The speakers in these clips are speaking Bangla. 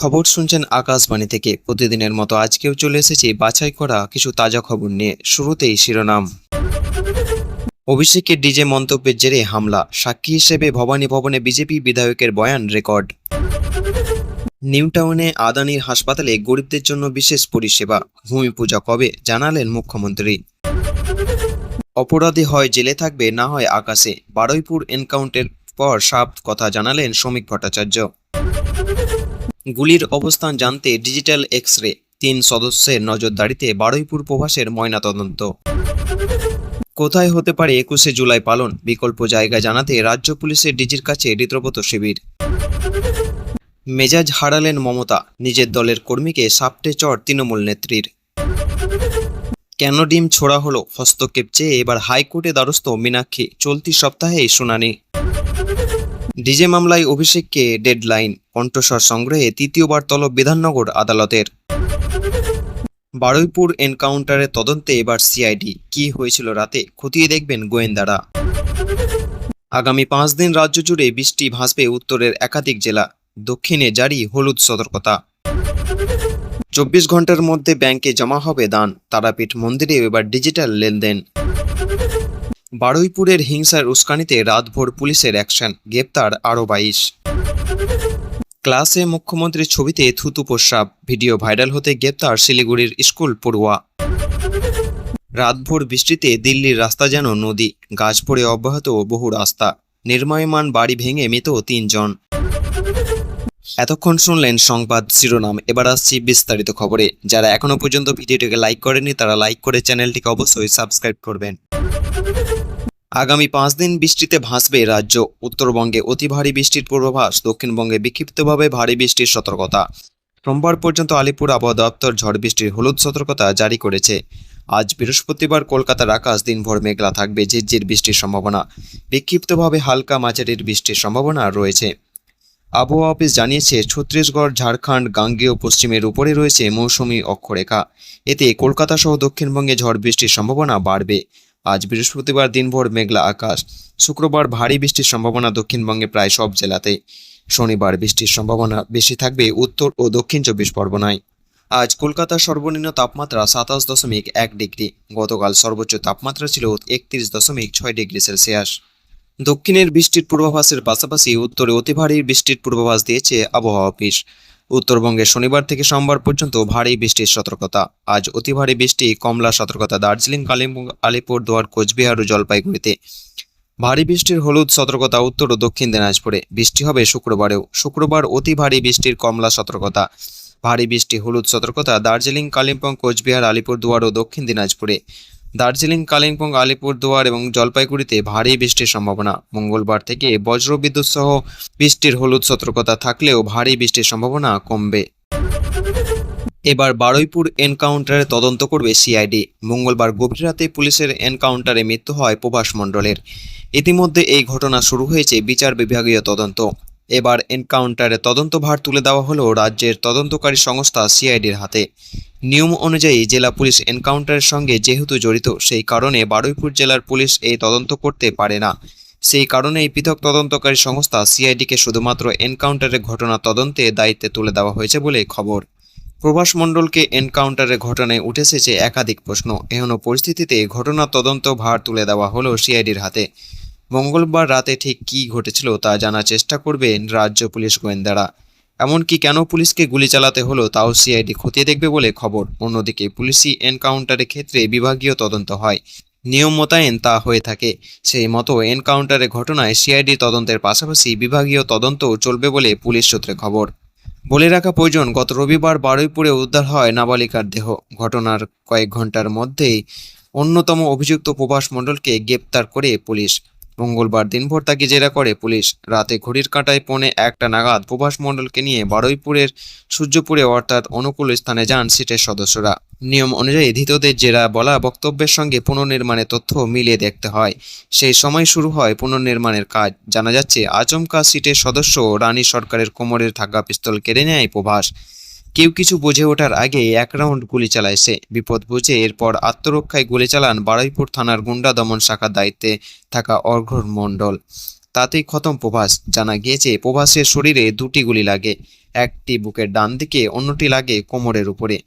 খবর শুনছেন আকাশবাণী থেকে। প্রতিদিনের মতো আজকেও চলে এসেছি বাছাই করা কিছু তাজা খবর নিয়ে। শুরুতেই শিরোনাম। অভিষেকের ডিজে মন্তব্যের জেরে হামলা, সাক্ষী হিসেবে ভবানী ভবনে বিজেপি বিধায়কের বয়ান রেকর্ড। নিউ টাউনে আদানির হাসপাতালে গরিবদের জন্য বিশেষ পরিষেবা, ভূমি পূজা কবে জানালেন মুখ্যমন্ত্রী। অপরাধী হয় জেলে থাকবে, না হয় আকাশে, বারুইপুর এনকাউন্টের পর সাফ কথা জানালেন শ্রমিক ভট্টাচার্য। গুলির অবস্থান জানতে ডিজিটাল এক্স-রে, 3 সদস্যের নজরদারিতে বারুইপুর প্রভাসের ময়নাতদন্ত। কোথায় হতে পারে 21শে জুলাই পালন, বিকল্প জায়গা জানাতে রাজ্য পুলিশের ডিজির কাছে হৃদ্রপত শিবির। মেজাজ হারালেন মমতা, নিজের দলের কর্মীকে সাপটে চড় তৃণমূল নেত্রীর। কেন ডিম ছোড়া হলো, হস্তক্ষেপ চেয়ে এবার হাইকোর্টে দ্বারস্থ মীনাক্ষী, চলতি সপ্তাহেই শুনানি। ডিজে মামলায় অভিষেককে ডেডলাইন, কণ্ঠস্বর সংগ্রহে তৃতীয়বার তলব বিধাননগর আদালতের। বারুইপুর এনকাউন্টারের তদন্তে এবার সিআইডি, কি হয়েছিল রাতে খতিয়ে দেখবেন গোয়েন্দারা। আগামী 5 দিন রাজ্য জুড়ে বৃষ্টি ভাসবে উত্তরের একাধিক জেলা, দক্ষিণে জারি হলুদ সতর্কতা। 24 ঘন্টার মধ্যে ব্যাংকে জমা হবে দান, তারাপীঠ মন্দিরে এবার ডিজিটাল লেনদেন। বারুইপুরের হিংসার উস্কানিতে রাতভর পুলিশের অ্যাকশন, গ্রেপ্তার আরও 22। ক্লাসে মুখ্যমন্ত্রীর ছবিতে থুতু প্রস্রাব, ভিডিও ভাইরাল হতে গ্রেপ্তার শিলিগুড়ির স্কুল পড়ুয়া। রাতভর বৃষ্টিতে দিল্লির রাস্তা যেন নদী, গাছ পড়ে অব্যাহত বহু রাস্তা, নির্মায়মান বাড়ি ভেঙে মৃত 3 জন। এতক্ষণ শুনলেন সংবাদ শিরোনাম, এবার আসছি বিস্তারিত খবরে। যারা এখনো পর্যন্ত ভিডিওটিকে লাইক করেনি তারা লাইক করে চ্যানেলটিকে অবশ্যই সাবস্ক্রাইব করবেন। আগামী 5 দিন বৃষ্টিতে ভাসবে রাজ্য, উত্তরবঙ্গে অতি ভারী বৃষ্টির পূর্বাভাস, দক্ষিণবঙ্গে বিক্ষিপ্তভাবে ভারী বৃষ্টির সতর্কতা। সোমবার পর্যন্ত আলিপুর আবহাওয়া দপ্তর ঝড় বৃষ্টির হলুদ সতর্কতা জারি করেছে। আজ বৃহস্পতিবার কলকাতার আকাশ দিনভর মেঘলা থাকবে, ঝিরঝির বৃষ্টির সম্ভাবনা, বিক্ষিপ্তভাবে হালকা মাঝারির বৃষ্টির সম্ভাবনা রয়েছে। আবহাওয়া অফিস জানিয়েছে, ছত্তিশগড়, ঝাড়খণ্ড, গাঙ্গেয় পশ্চিমের উপরে রয়েছে মৌসুমী অক্ষরেখা। এতে কলকাতা সহ দক্ষিণবঙ্গে ঝড় বৃষ্টির সম্ভাবনা বাড়বে। আজ বৃহস্পতিবার দিনভর মেঘলা আকাশ, শুক্রবার ভারী বৃষ্টির সম্ভাবনা দক্ষিণবঙ্গে প্রায় সব জেলাতে। শনিবার বৃষ্টির সম্ভাবনা বেশি থাকবে উত্তর ও দক্ষিণ 24 পরগনায়। আজ কলকাতার সর্বনিম্ন তাপমাত্রা 27.1 ডিগ্রি, গতকাল সর্বোচ্চ তাপমাত্রা ছিল 31.6 ডিগ্রি সেলসিয়াস। দক্ষিণের বৃষ্টির পূর্বাভাসের পাশাপাশি উত্তরে অতি ভারী বৃষ্টির পূর্বাভাস দিয়েছে আবহাওয়া অফিস। উত্তরবঙ্গে শনিবার থেকে সোমবার পর্যন্ত ভারী বৃষ্টির সতর্কতা। আজ অতি ভারী বৃষ্টি, কমলা সতর্কতা দার্জিলিং, কালিম্পং, আলিপুরদুয়ার, কোচবিহার ও জলপাইগুড়িতে। ভারী বৃষ্টির হলুদ সতর্কতা উত্তর ও দক্ষিণ দিনাজপুরে। বৃষ্টি হবে শুক্রবারেও, শুক্রবার অতি ভারী বৃষ্টির কমলা সতর্কতা। ভারী বৃষ্টি হলুদ সতর্কতা দার্জিলিং, কালিম্পং, কোচবিহার, আলিপুরদুয়ার ও দক্ষিণ দিনাজপুরে। দার্জিলিং, কালিম্পং, আলিপুরদুয়ার এবং জলপাইগুড়িতে ভারী বৃষ্টির সম্ভাবনা। মঙ্গলবার থেকে বজ্রবিদ্যুৎ সহ বৃষ্টির হলুদ সতর্কতা থাকলেও ভারী বৃষ্টির সম্ভাবনা কমবে। এবার বারুইপুর এনকাউন্টারে তদন্ত করবে সিআইডি। মঙ্গলবার গভীর রাতে পুলিশের এনকাউন্টারে মৃত্যু হয় প্রভাস মণ্ডলের। ইতিমধ্যে এই ঘটনা শুরু হয়েছে বিচার বিভাগীয় তদন্ত। এবার এনকাউন্টারে তদন্তভার তুলে দেওয়া হলো রাজ্যের তদন্তকারী সংস্থা সিআইডির হাতে। নিয়ম অনুযায়ী জেলা পুলিশ এনকাউন্টারের সঙ্গে যেহেতু জড়িত, সেই কারণে বারুইপুর জেলার পুলিশ এই তদন্ত করতে পারে না। সেই কারণেই পৃথক তদন্তকারী সংস্থা সিআইডিকে শুধুমাত্র এনকাউন্টারের ঘটনা তদন্তে দায়িত্বে তুলে দেওয়া হয়েছে বলে খবর। প্রভাস মণ্ডলকে এনকাউন্টারের ঘটনায় উঠে এসেছে একাধিক প্রশ্ন। এহেন পরিস্থিতিতে ঘটনা তদন্ত ভার তুলে দেওয়া হলো সিআইডির হাতে। মঙ্গলবার রাতে ঠিক কী ঘটেছিল তা জানার চেষ্টা করবেন রাজ্য পুলিশ গোয়েন্দারা। এমনকি কেন পুলিশকে গুলি চালাতে হলো তাও সিআইডি খতিয়ে দেখবে বলে খবর। অন্যদিকে পুলিশি এনকাউন্টারের ক্ষেত্রে বিভাগীয় তদন্ত হয়, নিয়ম মোতায়েন তা হয়ে থাকে। সেই মতো এনকাউন্টারের ঘটনায় সিআইডি তদন্তের পাশাপাশি বিভাগীয় তদন্তও চলবে বলে পুলিশ সূত্রে খবর। বলে রাখা প্রয়োজন, গত রবিবার বারুইপুরে উদ্ধার হয় নাবালিকার দেহ। ঘটনার কয়েক ঘন্টার মধ্যেই অন্যতম অভিযুক্ত প্রভাস মণ্ডলকে গ্রেপ্তার করে পুলিশ। মঙ্গলবার দিনভর তাকে জেরা করে পুলিশ। রাতে ঘড়ির কাঁটায় 1:45 নাগাদ প্রভাস মণ্ডলকে নিয়ে বারুইপুরের সূর্যপুরে অর্থাৎ অনুকূল স্থানে যান সিটের সদস্যরা। নিয়ম অনুযায়ী ধৃতদের জেরা বলা বক্তব্যের সঙ্গে পুনর্নির্মাণের তথ্য মিলিয়ে দেখতে হয়। সেই সময় শুরু হয় পুনর্নির্মাণের কাজ। জানা যাচ্ছে, আচমকা সিটের সদস্য রানী সরকারের কোমরের থাকা পিস্তল কেড়ে নেয় প্রভাস। কেউ কিছু বুঝে ওঠার আগে 1 রাউন্ড গুলি চালায় সে। বিপদ বুঝে এরপর আত্মরক্ষায় গুলি চালান বারুইপুর থানার গুন্ডা দমন শাখার দায়িত্বে থাকা অর্ঘ্য মণ্ডল। তাতেই খতম প্রভাস। জানা গিয়েছে প্রভাসের শরীরে দুটি গুলি লাগে, একটি বুকের ডান দিকে, অন্যটি লাগে কোমরের উপরে।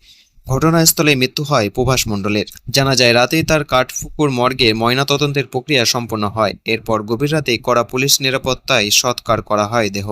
ঘটনাস্থলে মৃত্যু হয় প্রভাস মণ্ডলের। জানা যায় রাতেই তার কাঠপুকুর মর্গে ময়নাতদন্তের প্রক্রিয়া সম্পন্ন হয়। এরপর গভীর রাতে কড়া পুলিশ নিরাপত্তায় সৎকার করা হয় দেহ।